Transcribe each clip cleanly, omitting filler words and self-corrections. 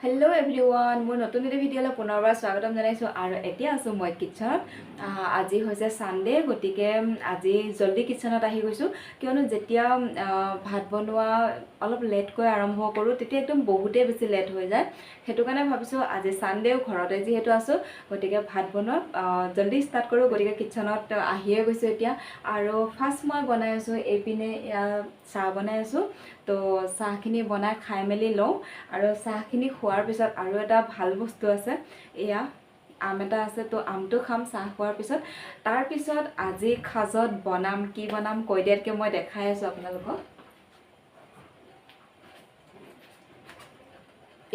Hello everyone, মোৰ নতুন এটা ভিডিঅ'লৈ পুনৰবাৰ স্বাগতম জনাইছো আৰু এতিয়া আছো মই কিচেনত। আজি হৈছে সানডে, গতিকে আজি জলদি কিচেনত আহি গৈছো কিয়নো যেতিয়া ভাত বনোৱা অলপ লেটকৈ আৰম্ভ কৰো তেতিয়া একদম বহুতেই বেছি লেট হৈ যায়। হেতু কাৰণে ভাবিছো আজি সানডেও ঘৰতে যেহেতু আছো গতিকে ভাত বনোৱা জলদি ষ্টাৰ্ট কৰো। গতিকে কিচেনত আহিয়ে গৈছো এতিয়া আৰু ফাৰ্ষ্ট মই বনাই আছো এইপিনে চাহ বনাই আছো। তো চাহখিনি বনাই খাই মেলি লওঁ আৰু চাহখিনি খোৱাৰ পিছত আৰু এটা ভাল বস্তু আছে, এয়া আম এটা আছে। তো আমটো খাম চাহ খোৱাৰ পিছত। তাৰ পিছত আজি খাজত বনাম কি বনাম কৈ দিয়াতকৈ মই দেখাই আছো আপোনালোকক।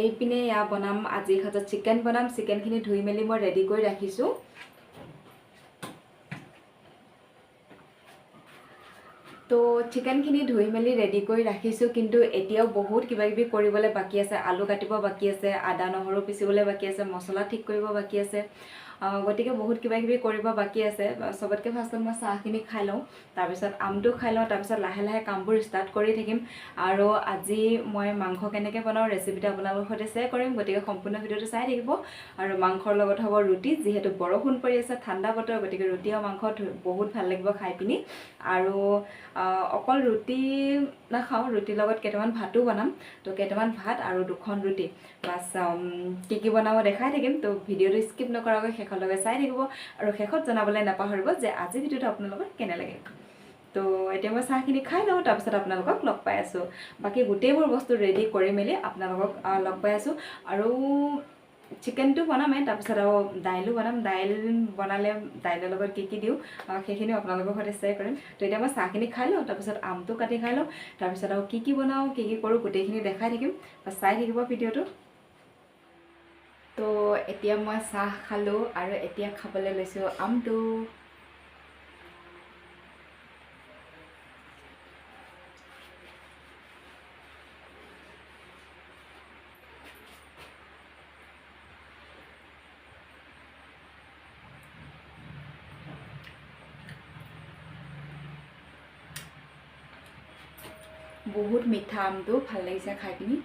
এইপিনে এয়া বনাম আজি খাজত চিকেন বনাম। চিকেনখিনি ধুই মেলি মই ৰেডি কৰি ৰাখিছোঁ। তো চিকেনখিনি ধুই মেলি ৰেডি কৰি ৰাখিছোঁ, কিন্তু এতিয়াও বহুত কিবাকিবি কৰিবলৈ বাকী আছে। আলু কাটিব বাকী আছে, আদা নহৰু পিচিবলৈ বাকী আছে, মছলা ঠিক কৰিব বাকী আছে। গতিকে বহুত কিবাকিবি কৰিব বাকী আছে। চবতকৈ ফাৰ্ষ্টত মই চাহখিনি খাই লওঁ, তাৰপিছত আমটো খাই লওঁ, তাৰপিছত লাহে লাহে কামবোৰ ষ্টাৰ্ট কৰি থাকিম। আৰু আজি মই মাংস কেনেকৈ বনাওঁ ৰেচিপিটো আপোনালোকৰ সৈতে শ্বেয়াৰ কৰিম, গতিকে সম্পূৰ্ণ ভিডিঅ'টো চাই থাকিব। আৰু মাংসৰ লগত হ'ব ৰুটি, যিহেতু বৰষুণ পৰি আছে, ঠাণ্ডা বতৰ, গতিকে ৰুটি আৰু মাংস বহুত ভাল লাগিব খাই পিনি। আৰু অকল ৰুটি নাখাওঁ, ৰুটিৰ লগত কেইটামান ভাতো বনাম। তো কেইটামান ভাত আৰু 2খন ৰুটি, বাছ কি বনাব দেখাই থাকিম। তো ভিডিঅ'টো স্কিপ নকৰাকৈ শেষলৈকে চাই থাকিব আৰু শেষত জনাবলৈ নাপাহৰিব যে আজি ভিডিঅ'টো আপোনালোকৰ কেনে লাগে। তো এতিয়া মই চাহখিনি খাই লওঁ, তাৰপিছত আপোনালোকক লগ পাই আছোঁ। বাকী গোটেইবোৰ বস্তু ৰেডি কৰি মেলি আপোনালোকক লগ পাই আছোঁ। আৰু চিকেনটো বনামেই, তাৰপিছত আৰু দাইলো বনাম। দাইল বনালে দাইলৰ লগত কি দিওঁ সেইখিনিও আপোনালোকৰ সৈতে শ্বেয়াৰ কৰিম। তো এতিয়া মই চাহখিনি খাই লওঁ, তাৰপিছত আমটো কাটি খাই লওঁ, তাৰপিছত আৰু কি বনাওঁ কি কৰোঁ গোটেইখিনি দেখাই থাকিম। চাই থাকিব ভিডিঅ'টো। তো এতিয়া মই চাহ খালোঁ আৰু এতিয়া খাবলৈ লৈছোঁ আমটো। বহুত মিঠা আমটো, ভাল লাগিছে খাই পিনি।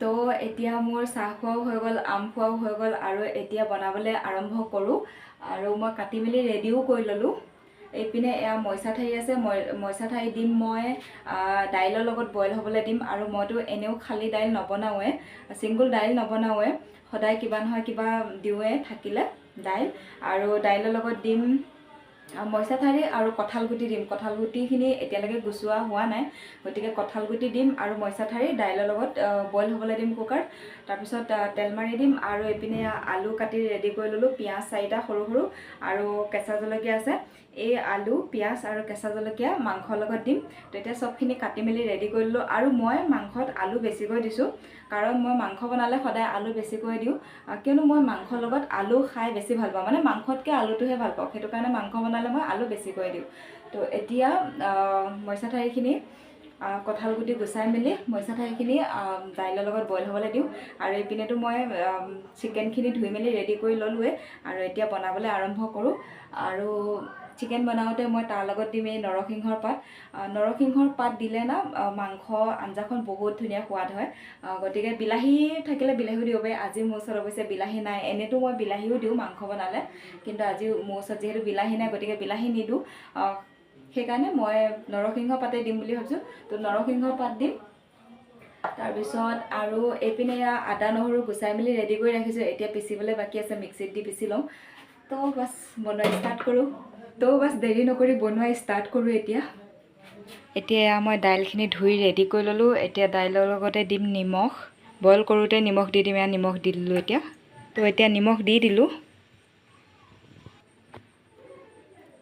তো এতিয়া মোৰ চাহ খোৱাও হৈ গ'ল, আম খোৱাও হৈ গ'ল, আৰু এতিয়া বনাবলৈ আৰম্ভ কৰোঁ। আৰু মই কাটি মেলি ৰেডিও কৰি ল'লোঁ। এইপিনে এয়া মইচা ঠাৰি আছে, মইচা ঠাৰি দিম মই দাইলৰ লগত বইল হ'বলৈ দিম। আৰু মইতো এনেও খালী দাইল নবনাওঁৱে, ছিংগুল দাইল নবনাওঁৱে, সদায় কিবা নহয় কিবা দিওঁৱে থাকিলে দাইল। আৰু দাইলৰ লগত দিম মইচা ঠাৰি আৰু কঁঠাল গুটি দিম। কঁঠাল গুটিখিনি এতিয়ালৈকে গুচোৱা হোৱা নাই, গতিকে কঁঠাল গুটি দিম আৰু মইচা ঠাৰি দাইলৰ লগত বইল হ'বলৈ দিম কুকাৰত। তাৰপিছত তেল মাৰি দিম। আৰু এইপিনে আলু কাটি ৰেডি কৰি ল'লোঁ, পিঁয়াজ 4টা সৰু সৰু আৰু কেঁচা জলকীয়া আছে। এই আলু পিঁয়াজ আৰু কেঁচা জলকীয়া মাংসৰ লগত দিম। তো এতিয়া চবখিনি কাটি মেলি ৰেডি কৰি ল'লোঁ। আৰু মই মাংসত আলু বেছিকৈ দিছোঁ, কাৰণ মই মাংস বনালে সদায় আলু বেছিকৈ দিওঁ, কিয়নো মই মাংসৰ লগত আলু খাই বেছি ভাল পাওঁ, মানে মাংসতকৈ আলুটোহে ভাল পাওঁ। সেইটো কাৰণে মাংস বনালে মই আলু বেছিকৈ দিওঁ। তো এতিয়া মইচা ঠাৰিখিনি কঁঠাল গুটি গুচাই মেলি মইচা ঠাৰিখিনি দাইলৰ লগত বইল হ'বলৈ দিওঁ। আৰু এইপিনেতো মই চিকেনখিনি ধুই মেলি ৰেডি কৰি ল'লোৱে, আৰু এতিয়া বনাবলৈ আৰম্ভ কৰোঁ। আৰু চিকেন বনাওঁতে মই তাৰ লগত দিম এই নৰসিংহৰ পাত। নৰসিংহৰ পাত দিলে না মাংস আঞ্জাখন বহুত ধুনীয়া সোৱাদ হয়। গতিকে বিলাহী থাকিলে বিলাহীও দিব পাৰি। আজি মোৰ ওচৰত অৱশ্যে বিলাহী নাই, এনেতো মই বিলাহীও দিওঁ মাংস বনালে, কিন্তু আজি মোৰ ওচৰত যিহেতু বিলাহী নাই গতিকে বিলাহী নিদিওঁ। সেইকাৰণে মই নৰসিংহ পাতে দিম বুলি ভাবিছোঁ। তো নৰসিংহ পাত দিম। তাৰপিছত আৰু এইপিনে আদা নহৰু গুচাই মেলি ৰেডি কৰি ৰাখিছোঁ। এতিয়া পিচিবলৈ বাকী আছে, মিক্সিত দি পিচি লওঁ। তো বাছ বনোৱা ষ্টাৰ্ট কৰোঁ। তো বাছ দেৰি নকৰি বনোৱা ষ্টাৰ্ট কৰোঁ এতিয়া মই দাইলখিনি ধুই ৰেডি কৰি ল'লোঁ। এতিয়া দাইলৰ লগতে দিম নিমখ, বইল কৰোঁতে নিমখ দি দিম। নিমখ দি দিলোঁ এতিয়া। তো এতিয়া নিমখ দি দিলোঁ।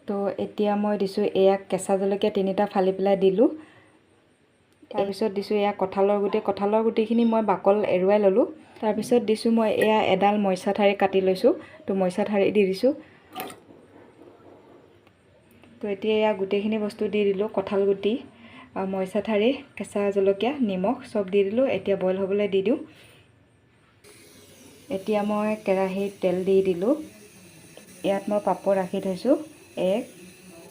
তো এতিয়া মই দিছোঁ এয়া কেঁচা জলকীয়া 3টা ফালি পেলাই দিলোঁ। তাৰপিছত দিছোঁ এয়া কঁঠালৰ গুটি। কঁঠালৰ গুটিখিনি মই বাকল এৰুৱাই ল'লোঁ। তাৰপিছত দিছোঁ মই এয়া এডাল মইচা ঠাৰি কাটি লৈছোঁ। তো মইচা ঠাৰি দি দিছোঁ। তো এতিয়া এয়া গোটেইখিনি বস্তু দি দিলোঁ, কঁঠাল গুটি, মইচা ঠাৰি, কেঁচা জলকীয়া, নিমখ চব দি দিলোঁ। এতিয়া বইল হ'বলৈ দি দিওঁ। এতিয়া মই কেৰাহীত তেল দি দিলোঁ। ইয়াত মই পাপৰ ৰাখি থৈছোঁ 1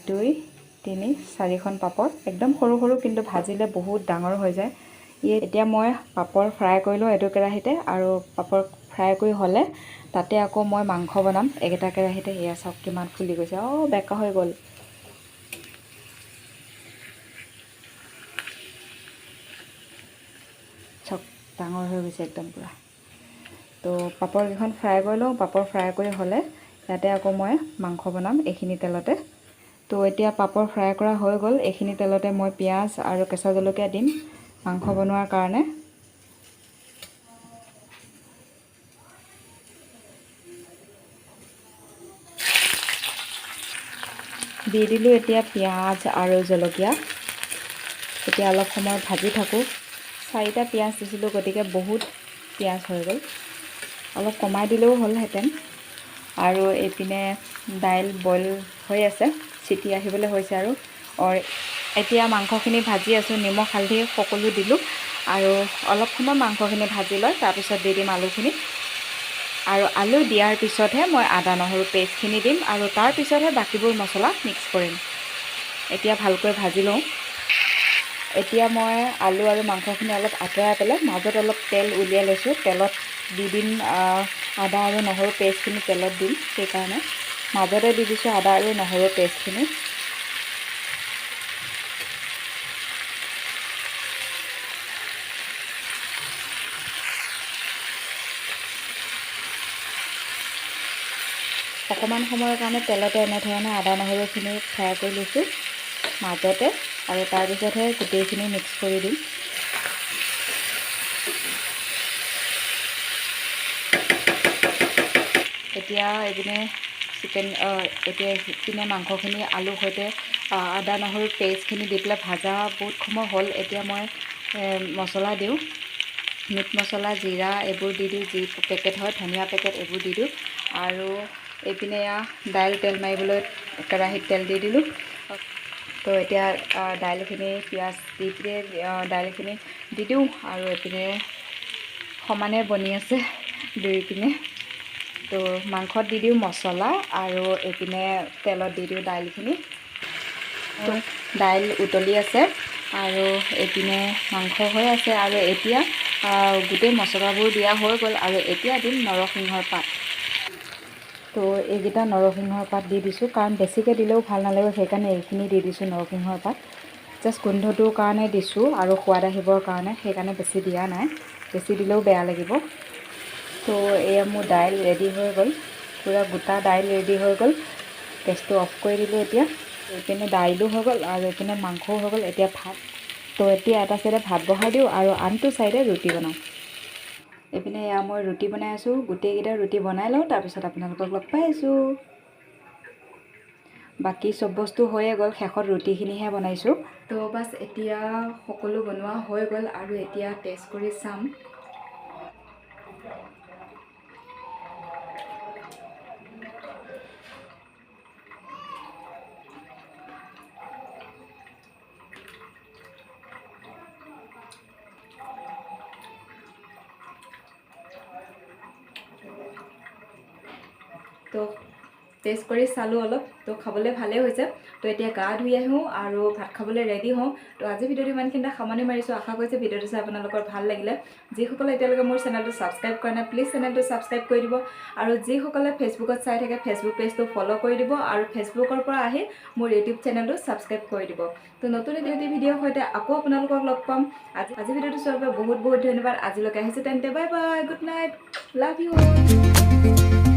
2 3-4খন পাপৰ একদম সৰু সৰু কিন্তু ভাজিলে বহুত ডাঙৰ হৈ যায় এতিয়া মই পাপৰ ফ্ৰাই কৰিলোঁ এইটো কেৰাহীতে আৰু পাপৰ ফ্ৰাই কৰি হ'লে তাতে আকৌ মই মাংস বনাম একেটা কেৰাহীতে এয়া চাওক কিমান ফুলি গৈছে বেকা হৈ গ'ল চাওক ডাঙৰ হৈ গৈছে একদম পুৰা তো পাপৰকেইখন ফ্ৰাই কৰি লওঁ পাপৰ ফ্ৰাই কৰি হ'লে ইয়াতে আকৌ মই মাংস বনাম এইখিনি তেলতে তো এতিয়া পাপৰ ফ্ৰাই কৰা হৈ গ'ল এইখিনি তেলতে মই পিঁয়াজ আৰু কেঁচা জলকীয়া দিম মাংস বনোৱাৰ কাৰণে দি দিলোঁ এতিয়া পিঁয়াজ আৰু জলকীয়া এতিয়া অলপ সময় ভাজি থাকোঁ 4টা পিঁয়াজ দিছিলোঁ গতিকে বহুত পিঁয়াজ হৈ গ'ল অলপ কমাই দিলেও হ'লহেঁতেন আৰু এইপিনে দাইল বইল হৈ আছে চিটি আহিবলৈ হৈছে আৰু এতিয়া মাংসখিনি ভাজি আছোঁ নিমখ হালধি সকলো দিলোঁ আৰু অলপ সময় মাংসখিনি ভাজি লয় তাৰপিছত দি দিম আলুখিনি আৰু আলু দিয়াৰ পিছতহে মই আদা নহৰু পেষ্টখিনি দিম আৰু তাৰপিছতহে বাকীবোৰ মছলা মিক্স কৰিম এতিয়া ভালকৈ ভাজি লওঁ এতিয়া মই আলু আৰু মাংসখিনি অলপ আঁতৰাই পেলাই মাজত অলপ তেল উলিয়াই লৈছোঁ তেলত দি দিম আদা আৰু নহৰু পেষ্টখিনি তেলত দিম সেইকাৰণে মাজতে দি দিছোঁ আদা আৰু নহৰু পেষ্টখিনি অকণমান সময়ৰ কাৰণে তেলতে এনেধৰণে আদা নহৰুখিনি ফ্ৰাই কৰি লৈছোঁ মাজতে আৰু তাৰপিছতহে গোটেইখিনি মিক্স কৰি দিম এতিয়া এইপিনে এইপিনে মাংসখিনি আলুৰ সৈতে আদা নহৰু পেষ্টখিনি দি পেলাই ভাজা বহুত সময় হ'ল এতিয়া মই মছলা দিওঁ মিট মছলা জিৰা এইবোৰ দি দিওঁ যি পেকেট হয় ধনিয়া পেকেট এইবোৰ দি দিওঁ আৰু এইপিনে দাইল তেল মাৰিবলৈ কেৰাহীত তেল দি দিলোঁ তো এতিয়া দাইলখিনি পিঁয়াজ দি পিনে দাইলখিনি দি দিওঁ আৰু এইপিনে সমানে বনি আছে দুইপিনে তো মাংসত দি দিওঁ মছলা আৰু এইপিনে তেলত দি দিওঁ দাইলখিনি তো দাইল উতলি আছে আৰু এইপিনে মাংস হৈ আছে আৰু এতিয়া গোটেই মছলাবোৰ দিয়া হৈ গ'ল আৰু এতিয়া দিম নৰসিংহৰ পাত তো এইকেইটা নৰসিংহৰ পাত দি দিছোঁ কাৰণ বেছিকৈ দিলেও ভাল নালাগে সেইকাৰণে এইখিনি দি দিছোঁ নৰসিংহৰ পাত জাষ্ট গোন্ধটোৰ কাৰণে দিছোঁ আৰু সোৱাদ আহিবৰ কাৰণে সেইকাৰণে বেছি দিয়া নাই বেছি দিলেও বেয়া লাগিব তো এয়া মোৰ দাইল ৰেডি হৈ গ'ল পুৰা গোটা দাইল ৰেডি হৈ গ'ল গেছটো অফ কৰি দিলোঁ এতিয়া এইপিনে দাইলো হৈ গ'ল আৰু এইপিনে মাংসও হৈ গ'ল এতিয়া ভাত তো এতিয়া এটা চাইডে ভাত বহাই দিওঁ আৰু আনটো চাইডে ৰুটি বনাওঁ এইপিনে এয়া মই ৰুটি বনাই আছোঁ গোটেইকেইটা ৰুটি বনাই লওঁ তাৰপিছত আপোনালোকক লগ পাই আছোঁ বাকী চব বস্তু হৈয়ে গ'ল শেষত ৰুটিখিনিহে বনাইছোঁ তো বাছ এতিয়া সকলো বনোৱা হৈ গ'ল আৰু এতিয়া টেষ্ট কৰি চাম তো টেষ্ট কৰি চালোঁ অলপ তো খাবলৈ ভালেই হৈছে তো এতিয়া গা ধুই আহোঁ আৰু ভাত খাবলৈ ৰেডি হওঁ তো আজি ভিডিঅ'টো ইমানখিনিতে সামৰণি মাৰিছোঁ আশা কৰিছোঁ ভিডিঅ'টো চাই আপোনালোকৰ ভাল লাগিলে যিসকলে এতিয়ালৈকে মোৰ চেনেলটো ছাবস্ক্ৰাইব কৰা নাই প্লিজ চেনেলটো ছাবস্ক্ৰাইব কৰি দিব আৰু যিসকলে ফেচবুকত চাই থাকে ফেচবুক পেজটো ফ'ল' কৰি দিব আৰু ফেচবুকৰ পৰা আহি মোৰ ইউটিউব চেনেলটো ছাবস্ক্ৰাইব কৰি দিব তো নতুন এটি ভিডিঅ'ৰ সৈতে আকৌ আপোনালোকক লগ পাম আজি ভিডিঅ'টো চোৱাৰ বাবে বহুত বহুত ধন্যবাদ আজিলৈকে আহিছোঁ তেন্তে bye bye good night love you